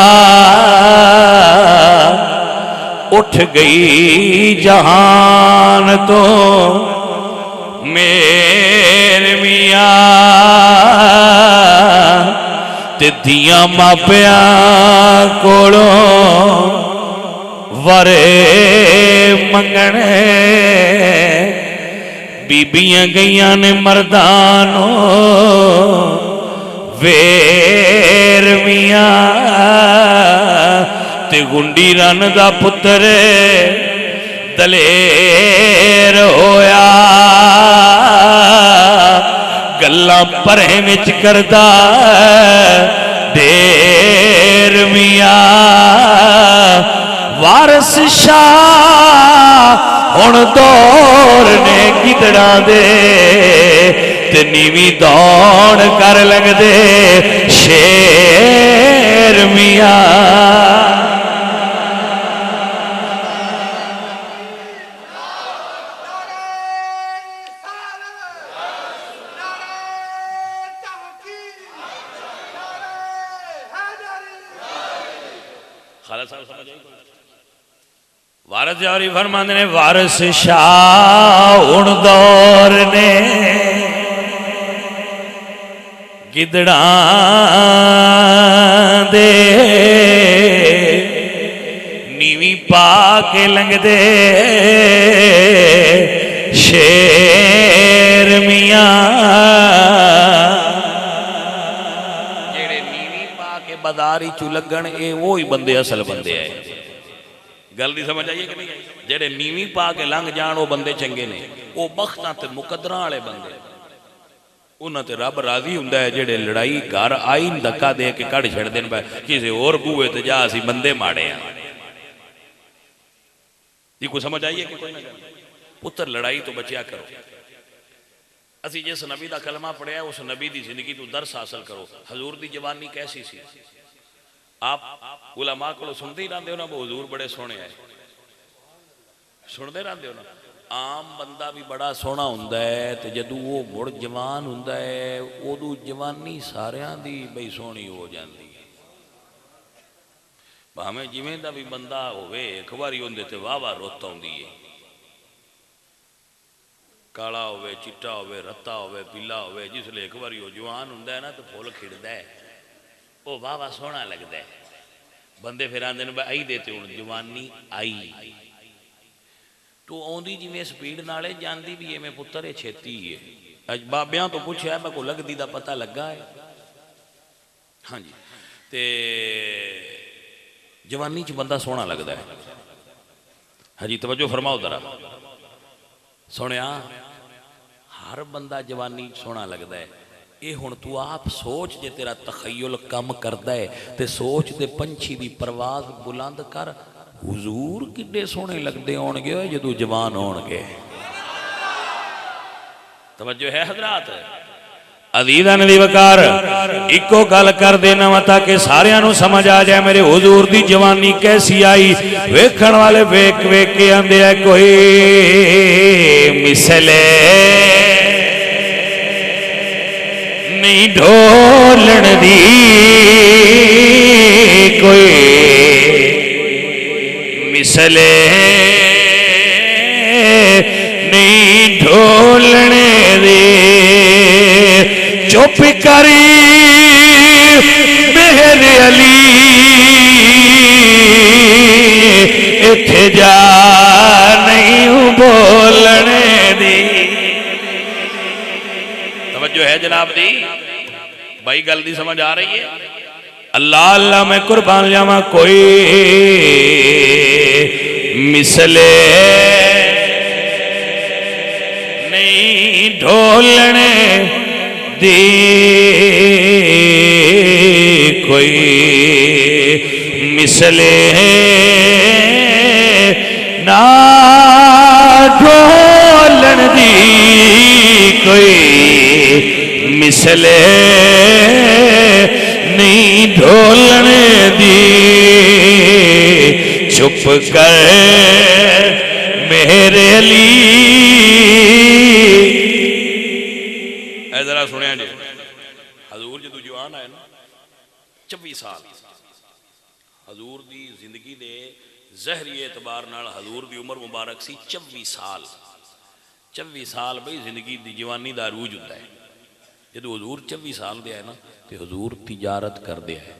उठ गई जहान तो मेरे मियां ते दियां मापिया कोलों वरे मंगने बीबियां गईयां ने मर्दानों वेर मियां ते गुंडी रन दा पुत्र दलेर होया। गल्लां भरे विच करदा ढेर मियां वारस शाह हुण दौर ने गिदड़ा दे ते नीवी दौड़ कर लगदे शेर मियां। वारस जारी फरमांदे ने वारस शाह हुण दौर ने गिदड़ा दे नीवी पा के लंघदे शेर मियां। जेड़े नीवी पा के बाजारी चू लगन ये वो ही बंदे असल बंदे है। गल नहीं समझ आई कि नहीं? जेड़े नीवी पा के लंघ जान वो बंदे चंगे ने। वो बख्तां ते मुकद्दरां वाले बंदे उन्हां ते रब राजी हुंदा है। जेड़े लड़ाई घर आई धक्का दे के कढ़ छड़ देन किसी होर बूहे ते जा असीं बंदे माड़े आ। जी को समझ आई है कि कोई ना? पुत्र लड़ाई तो बचिया करो। असीं जिस नबी दा कलमा पढ़िया उस नबी दी जिंदगी तो दर्स हासिल करो। हजूर दी जवानी कैसी सी? आप उलमा को सुनते ही रहते हो ना, वो हजूर बड़े सोहने है, सुनते रहते हो ना। आम बंदा भी बड़ा सोहना हुंदा है ते जदों वो मुड़ जवान हुंदा है उदों जवानी सारियां दी बई सोहनी हो जाती है। भावें जिवें दा भी बंदा होवे एक बारी उहदे ते वाह रुत आउंदी है। काला होवे चिट्टा होवे रत्ता होवे पीला होवे, जिसले एक बारी वो जवान हुंदा है ना तो फुल खिड़दा है, वो वाह सोहना लगता है। बंदे फिर आंदे ने आई देते हूँ जवानी आई तो आँदी जिमें स्पीड नाले जाती भी है। मैं पुत्र ये छेती है। अज बाबिया तो पूछा मैं को लगती का पता लगा है। हाँ जी, ते जवानी च बंदा सोहना लगता है। हाँ जी तवज्जो फरमाओ जरा। सुनिया हर बंदा जवानी सोहना लगता है। ये हुण तू आप सोच, जे तेरा तखय्युल कम करदा है ते सोच दे पंछी दी परवाज बुलंद कर। हुजूर किड्डे सोहने लगदे होणगे जदों जवान होणगे। तवज्जो है हजरात? अजीज़ां दी वकार इको गल कर देना वा ताकि सारियां नूं समझ आ जाए मेरे हुजूर दी जवानी कैसी आई। वेखण वाले वेख वेख के आंदे आ कोई मिसले नहीं ढोलण दी, कोई मिसले नहीं ढोलने दे। चुप करी मेरे अली जनाब दी भाई गल दी समझ आ रही है। अल्लाह अल्लाह मैं कुर्बान जावा कोई मिसले नहीं ढोलने दी कोई मिसले ना ढोलन दी कोई मिसले नहीं ढोलने दी चुप कर मेरे अली। जरा सुनिया जी हजूर जो जवान आए ना 24 साल हजूर की जिंदगी दे जहरी एतबार नाल हजूर की उम्र मुबारक सी 24 साल 24 साल बई जिंदगी की जवानी का अरूज होता है। जो हजूर 24 साल दे है ना तो हजूर तिजारत करते है।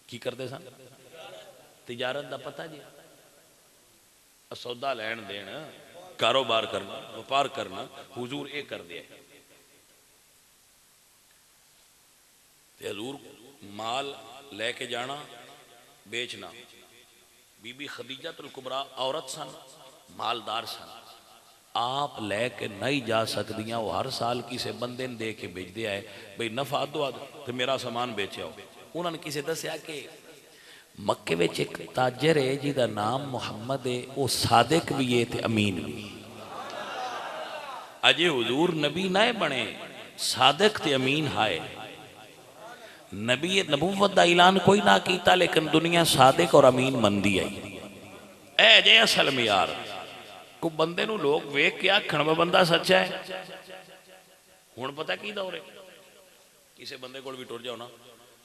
की करते सन तिजारत का पता जी सौदा लैन देन कारोबार करना व्यापार करना हुजूर ये करते हैं। हजूर माल लैके जाना बेचना। बीबी खदीजतुल कुबरा औरत सन मालदार सन आप लैके नहीं जा सकदियां वो हर साल किसी बंदे ने दे के बेचते आए बई नफा दो तो मेरा सामान बेचो। उन्होंने किसी दसिया कि मक्के में एक ताजर है जिसका नाम मुहम्मद है वो सादिक भी है ते अमीन भी। अजे हुजूर नबी ना बने सादिक ते अमीन हाय नबी नबूवत का ऐलान कोई ना किया लेकिन दुनिया सादिक और अमीन मनदी आई। ए जे असल में यार को बंदे नूं लोग वेख के आखण में बंदा सच्चा है। हुण पता की दौर है किसी बंदे कोल भी टुर जाओ ना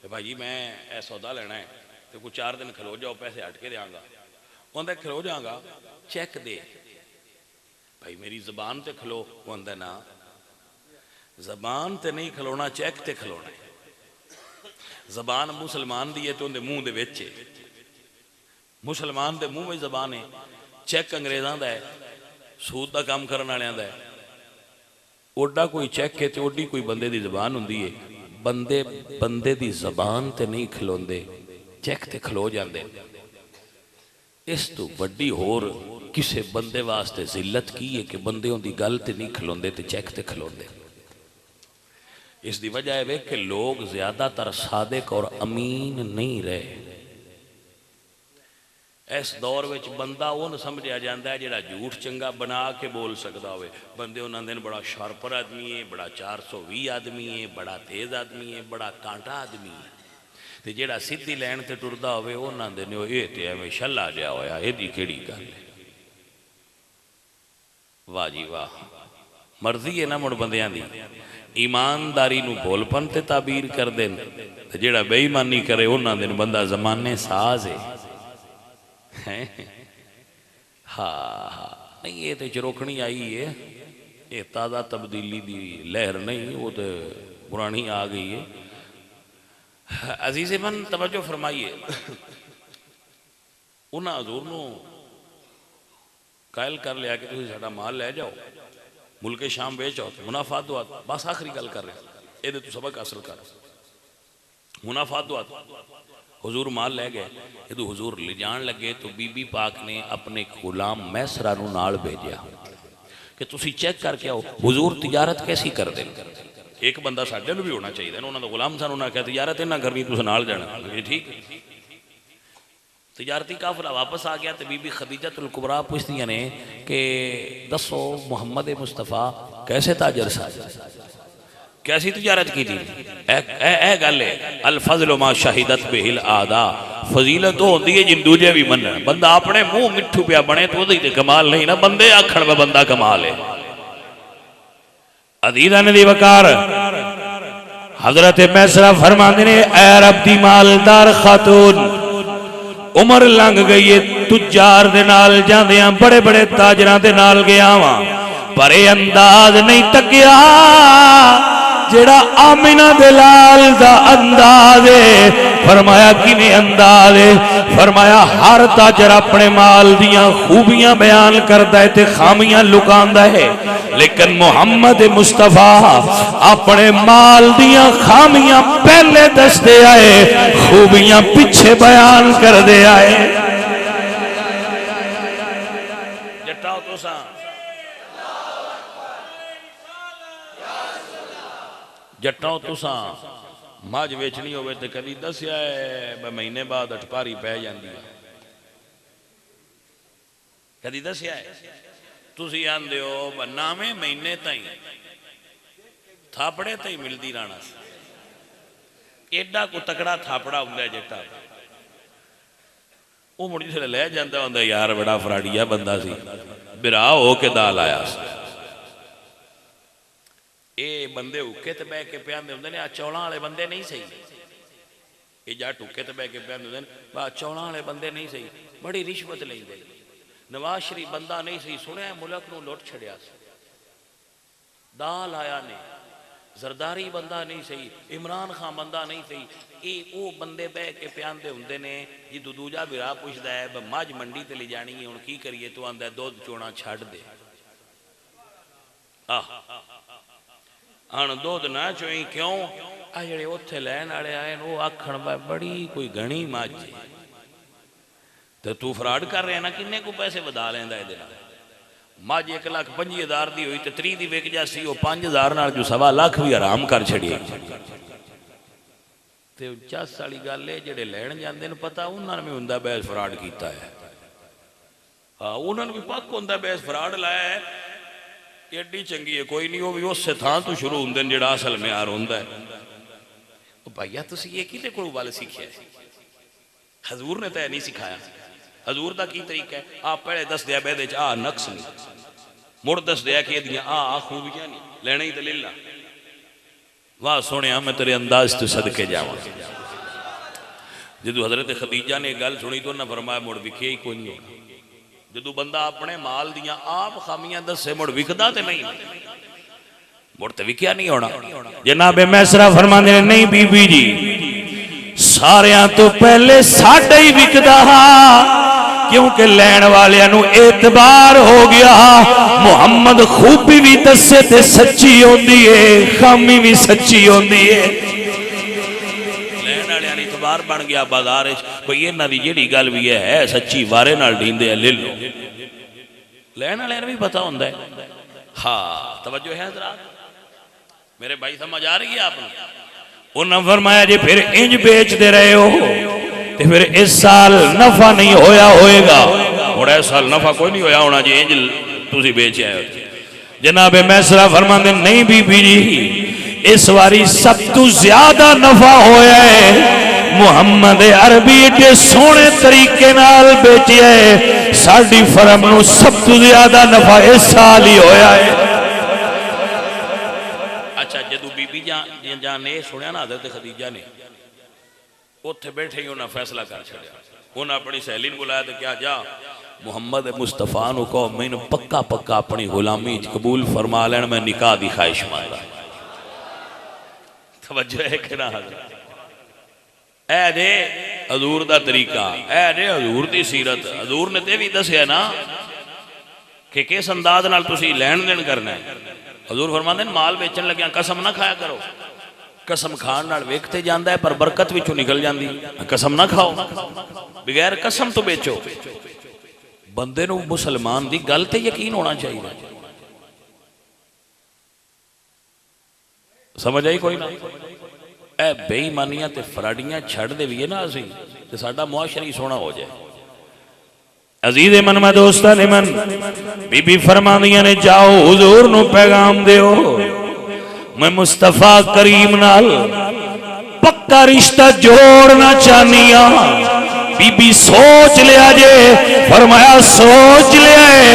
भाई जी मैं ए सौदा लेना है तो कुछ 4 दिन खलो जाओ पैसे हट के देंगा कहता खलो जाऊंगा चेक दे भाई मेरी जबान ते खलो कहता ना जबान ते नहीं खलोना चेक ते खलोना। जबान मुसलमान दी है तो उनके मुंह दे विच मुसलमान दे मुंह में जबान है। चेक अंग्रेज़ों का है सूद का काम करने वालियां दा है। ओडा कोई चेक है तो ओडी कोई बंदे की जबान होंदी है। बंदे बंदे की जबान ते नहीं खलोंदे चेक ते खलो जाते। इस तो वड्डी होर किसी बंदे वास्ते जिल्लत की है कि बंदे उनकी गल ते नहीं खलोंदे ते चेक ते खलोंदे। इसकी वजह है कि लोग ज्यादातर सादिक और अमीन नहीं रहे। इस दौर में बंदा उन समझा जाता है जिहड़ा झूठ चंगा बना के बोल सकता हो। बंदे उन्होंने बड़ा शार्पर आदमी है बड़ा 420 आदमी है बड़ा तेज आदमी है बड़ा कांटा आदमी है तो जिहड़ा सीधी लैन ते टुरदा होवे उन्होंने ने ये तो एवं छला जहा होया इहदी किहड़ी गल है। वाह जी वाह मर्जी है ना मुड़ बंदियां दी ईमानदारी नूं भोलपन ते ताबीर कर देन ते जिहड़ा बेईमानी करे उन्होंने बंदा जमाने साज है। हाँ नहीं ये तो चरोकनी आई है ये ताज़ा तब्दीली दी लहर नहीं वो तो पुरानी आ गई है। अजीज़ मन तवज्जो फरमाइए उन्हें हजूर नूं कायल कर लिया कि तुसीं साडा माल लै जाओ मुल्के शाम बेचो मुनाफा दो बस आखिरी गल कर रहे ये तू सबक हासिल कर मुनाफा दो हुजूर माल लै गए जो हुजूर ले जान लगे तो बीबी पाक ने अपने गुलाम मैसरा नूं नाल भेजा कि तुसी चेक करके आओ हुजूर तिजारत कैसी कर दे। एक बंदा साडे नूं भी होना चाहिए ना उन्होंने गुलाम सानू ना क्या तिजारत इन्ना करनी तुस नाल जाना ठीक तिजारती काफिला वापस आ गया तो बीबी खदीजतुल कुबरा पूछदियां ने कि दसो मुहम्मद मुस्तफ़ा कैसे ताजर सा कैसी तिजारत की थी। ए गल है अल फज़्लु मा शहीदत बिहिल आदा फजीलत तो होती है जिन दूजे भी मन बंदा अपने मुंह मिठू पिया बने तो वो कमाल नहीं ना बंदे आखण में बंदा कमाल है। अदीदा ने दी वकार हजरत मैसरा फरमाते ने ए रब दी मालदार खातून उम्र लंघ गई है तुजार दे नाल जांदियां बड़े बड़े ताजरां दे नाल गया वा पर अंदाज नहीं तकिया जेड़ा आमिना दे लाल दा अंदाज है, फरमाया किवें अंदाज है, फरमाया हर ताजर अपने माल दियां खूबियां बयान करदा है ते खामियां लुकांदा है, लेकिन मुहम्मद मुस्तफा अपने माल दियां खामियां पहले दसदे आए, खूबियां पीछे बयान करदे आए। जटाओ तुसा जटाओ तुसा मझ वेचनी होवे ते कदी दसिया है महीने बाद अठपारी पै जांदी है, कदी दसिया है? तुसी आंदे हो नावें महीने ताई थापड़े ताई मिलदी रहना, एडा को तकड़ा थापड़ा हुंदा जट्टा, वो मुड़ जिसले लै जांदा हुंदा यार बड़ा फराड़िया बंदा सी, बिरा हो के दाल आया सी। ये बंदे हुक्के ते बह के प्यांदे हुंदे ने, आ चौलां वाले बंदे नहीं सही, ये जट हुक्के ते बह के प्यांदे हुंदे ने, चौलां वाले बंदे नहीं सही, बड़ी रिश्वत लैंदे। नवाज शरीफ बंदा नहीं सही, सुनिया मुल्क नूं लुट छड़िया, दाल आया ने, जरदारी बंदा नहीं सही, इमरान खान बंदा नहीं सही, ये वो बंदे बह के प्यांदे हुंदे ने। जो दूजा बिरा पुछदा है मझ मंडी ते ले जानी है, हुण की करिए, तो आंदा दुध चोना छड्ड दे, हण दुध ना चोई क्यों? आ जेड़े उत्थे लैण वाले आए वो आखण बड़ी कोई घणी मझ तो तू फ्रॉड कर रहा ना, किन्ने को पैसे वधा लेंदा इहदे नाल? मझ 1,25,000 दी हुई तो 30 दी विक जासी, वो 5,000 नाल जो 1.25 लाख भी आराम कर छड़िए। ते चस वाली गल है, जेड़े लैण जांदे ने पता उन्होंने भी हुंदा बैस फ्रॉड कीता है, हाँ उन्होंने भी पक्क हुंदा बैस फ्रॉड लाया है, एडी चंगी है कोई नहीं, वो भी उस थां तो शुरू होंगे जो असल म्यार होंदा है। भाईया तुसी ये किहदे कोलों वल सीखिया? हजूर ने तो नहीं सिखाया। हजूर का की तरीका है? आप पहले दस दिया बेदे च आ नक्स नहीं, मुड़ दस दिया कि एदियां आ खूबियां नहीं, लेना ही तो ले ला। वाह सोने मैं तेरे अंदाज तो सदके जावां। जदों हजरत खदीजा ने गल सुनी तो उन्हें फरमाया मुड़ विखे ही कोई नहीं होना। जदों बंदा अपने माल दियां आप खामियां दसे मुड़ विकदा ते नहीं, मुड़ ते विकिया नहीं होना। जनाबे मैसरा फरमांदे ने नहीं बीबी जी, सारियां तो पहले साडा ही विकदा हा, क्योंकि लैण वालियां नूं एतबार हो गया। मुहम्मद खूबी भी दसे ते सच्ची होंदी है, खामी भी सच्ची होंदी है। लैण वालियां दा एतबार बन गया बाजार कोई इन्हां दी जिहड़ी गल भी है सच्ची वारे नाल डींदे ले लो। लैण वालियां नूं भी पता हुंदा है। हाँ तवज्जो है हज़रात, मेरे भाई समझ आ रही है आपने? उन्होंने फरमाया जी फिर इंज बेचते रहे हो तो फिर इस साल नफा नहीं होया होएगा। और इस साल नफा कोई नहीं होया होना जी, इंज तुसी बेच आए हो। जनाबे मैसरा फरमाते नहीं बीबी जी, इस बारी सब तो ज्यादा नफा होया है। मुहम्मद अरबी एडे सोहने तरीके नाल बेचिया है, साडी फर्म नूं सब तो ज्यादा नफा इस साल ही होया है। अच्छा जदों बीबी जान ने सुनिया ना हज़रत खदीजा ने, उत्थे बैठे ही उन्हें फैसला कर छड़िया। उन्हें अपनी सहेली बुलाया तो क्या जा मुहम्मद मुस्तफा नूं कहो मैनू पक्का पक्का अपनी गुलामी कबूल फरमा लैण, मैं निकाह दी ख्वाहिश मांगा। तवज्जो है कि ना? ऐ दे हजूर दा तरीका, ऐ दे हजूर दी सीरत। हजूर ने ते भी दसिया ना कि किस अंदाज नाल तुसीं लैण देण करना है। हजूर फरमांदे ने माल बेचण लग्या कसम ना खाया करो, कसम खाण नाल वेखते जांदा है पर बरकत विचों निकल जांदी। कसम ना खाओ, बगैर कसम तो बेचो। बंदे नूं मुसलमान दी गल ते यकीन होना चाहिए। समझ आई कोई ना? ए बेईमानियां ते फराडियां छड़ देवीए ना असीं ते साडा मुआशरा ही सोहना हो जाए। अजीज मन में दोस्तां ने मन बीबी फरमांदियां ने जाओ हुजूर नूं पैगाम दिओ, मैं मुस्तफा करीम नाल पक्का रिश्ता जोड़ना चाहनी हां। बीबी सोच लिया जे, फरमाया सोच लिया है,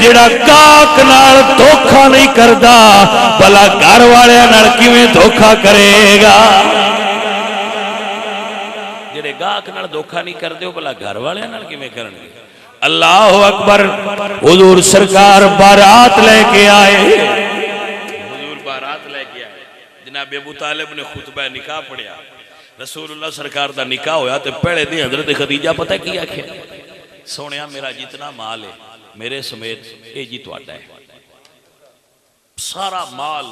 जेड़ा गाहक नाल धोखा नहीं करदा भला घर वालियां नाल किवें धोखा करेगा। जेड़े गाहक नाल धोखा नहीं करदे ओ भला घर वालियां नाल किवें करनगे? अल्लाह अकबर। हुजूर सरकार बारात लेके आए, जनाब अबू तालिब ने खुतबा निकाह पढ़िया रसूलुल्लाह सरकार का निकाह होया तो पहले दिन हजरत खदीजा पता की आख्या सोनिया मेरा जितना माल है मेरे समेत ये जी तुहाडा है सारा माल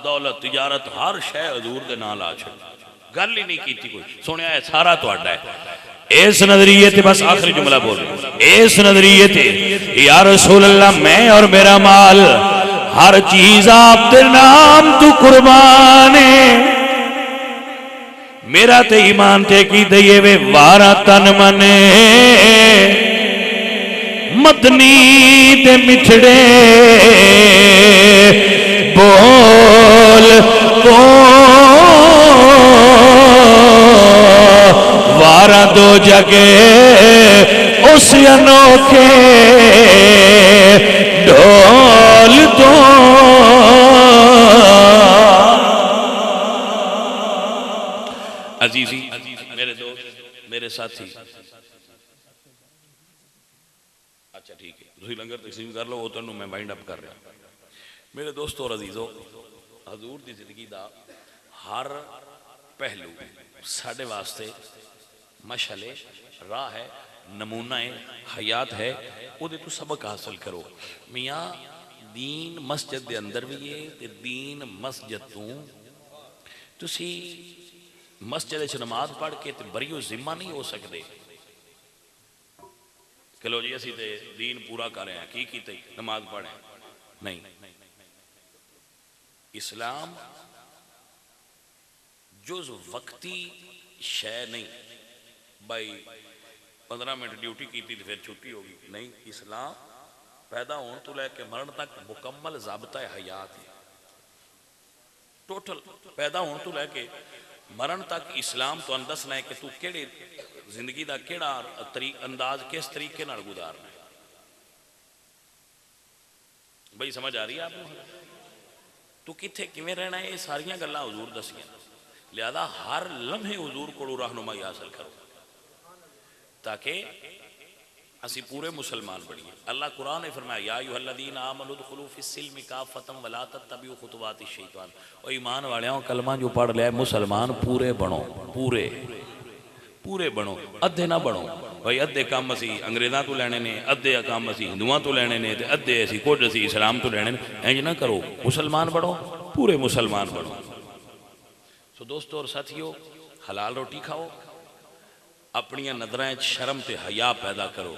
दौलत तिजारत हर शय हजूर के नाल आ छड़ गल ही नहीं की कोई सोनिया है सारा तुहाडा है इस नजरिए ते बस आखिरी जुमला बोल इस नजरिए ते या रसूल अल्लाह मैं और मेरा माल हर चीज आप दे नाम तू कुर्बान है मेरा ते ईमान ते की दइए वे वारा तन मने मदनी ते मिठड़े बोल को वारा दो जगे उस अनोखे ढोल दो अजीजी मेरे दोस्त मेरे साथी अच्छा ठीक है तुम लंगर तकसीम कर लो वो तो मैं वाइंड अप कर रहा मेरे दोस्तों और अजीजों हजूर की जिंदगी का हर पहलू साढ़े वास्ते मशाले राह है नमूना है हयात है उहदे तो सबक हासिल करो मियाँ दीन मस्जिद के अंदर भी है ते दीन मस्जिद तू तुसी मस्जिद नमाज पढ़ के ते बरियो जिम्मा नहीं हो सकते चलो जी असी ते दीन पूरा कर रहे हैं की कीते नमाज पढ़े नहीं इस्लाम जो वक्ती शय नहीं भाई 15 मिनट ड्यूटी की थी फिर छुट्टी होगी नहीं इस्लाम पैदा होने तो लैके मरण तक मुकम्मल ज़ाबता हयात है टोटल पैदा होने तो लैके मरण तक इस्लाम तो दसना है कि तू केड़े जिंदगी का केड़ा अंदाज किस तरीके नाल गुजारना है भाई समझ आ रही है आपको तू किथे किवें रहना है ये सारियां गल्लां हुजूर दसियां लिहाजा हर लम्हे हुजूर को रहनुमाई हासिल करो ताकि असी पूरे मुसलमान बनिए अल्लाह कुरान ने फरमाया या अय्युहल्लज़ीना आमनू दुखुलू फिस्सिल्मि काफ़तन वला तत्तबिउ खुतुवाति शैतान ओ ईमान वालेओ कलमा जो पढ़ लिया मुसलमान पूरे बनो पूरे पूरे बनो अद्धे ना बनो भाई अद्धे काम असी अंग्रेज़ों तो लैने ने अद्धे काम असी हिंदुओं तो लैने ने ते अद्धे असी कुछ असी इस्लाम तो लैने इंज ना करो मुसलमान बनो पूरे मुसलमान बनो सो दोस्तों और साथियों हलाल रोटी खाओ अपनी नज़रें शर्म ते हया पैदा करो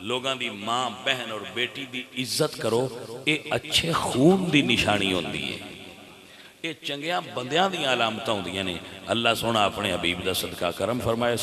लोगों की माँ बहन और बेटी की इज्जत करो ये अच्छे खून की निशानी होती है ये चंगिया बंदियां दी अलामतां होंदियां ने अल्लाह सोना अपने हबीब का सदका करम फरमाए।